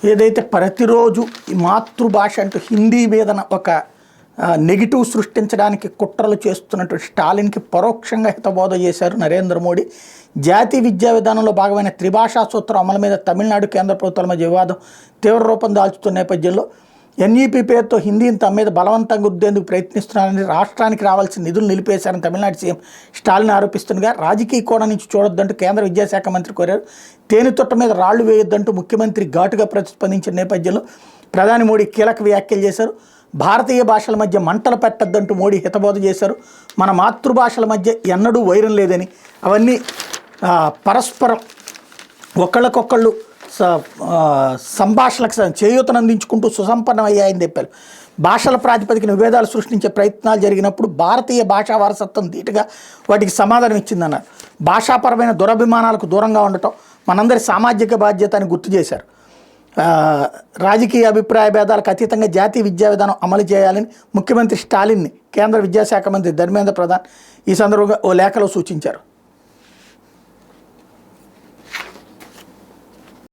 ఏదైతే ప్రతిరోజు ఈ మాతృభాష అంటూ హిందీ మీదన ఒక నెగిటివ్ సృష్టించడానికి కుట్రలు చేస్తున్నటువంటి స్టాలిన్కి పరోక్షంగా హితబోధ చేశారు నరేంద్ర మోడీ. జాతీయ విద్యా విధానంలో భాగమైన త్రిభాషా సూత్రం అమలు మీద తమిళనాడు కేంద్ర ప్రభుత్వాల మధ్య వివాదం తీవ్ర రూపం దాల్చుతున్న నేపథ్యంలో ఎన్ఈపీ పేరుతో హిందీని తమ మీద బలవంతంగా రుద్దేందుకు ప్రయత్నిస్తున్నారని, రాష్ట్రానికి రావాల్సిన నిధులు నిలిపేశారని తమిళనాడు సీఎం స్టాలిన్ ఆరోపిస్తుండగా రాజకీయ కోణం నుంచి చూడొద్దంటూ కేంద్ర విద్యాశాఖ మంత్రి కోరారు. తేనెతొట్ట మీద రాళ్లు వేయొద్దంటూ ముఖ్యమంత్రి ఘాటుగా ప్రతిస్పందించిన నేపథ్యంలో ప్రధాని మోడీ కీలక వ్యాఖ్యలు చేశారు. భారతీయ భాషల మధ్య మంటలు పెట్టద్దంటూ మోడీ హితబోధ చేశారు. మన మాతృభాషల మధ్య ఎన్నడూ వైరం లేదని, అవన్నీ పరస్పరం ఒకళ్ళకొకళ్ళు సంభాషణలకు చేయూతనందించుకుంటూ సుసంపన్నమయ్యాయని చెప్పారు. భాషల ప్రాతిపదికన విభేదాలు సృష్టించే ప్రయత్నాలు జరిగినప్పుడు భారతీయ భాషా వారసత్వం ధీటుగా వాటికి సమాధానం ఇచ్చిందన్నారు. భాషాపరమైన దురభిమానాలకు దూరంగా ఉండటం మనందరి సామాజిక బాధ్యత అని గుర్తు చేశారు. రాజకీయ అభిప్రాయ భేదాలకు అతీతంగా జాతీయ విద్యా విధానం అమలు చేయాలని ముఖ్యమంత్రి స్టాలిన్ని కేంద్ర విద్యాశాఖ మంత్రి ధర్మేంద్ర ప్రధాన్ ఈ సందర్భంగా ఓ లేఖలో సూచించారు.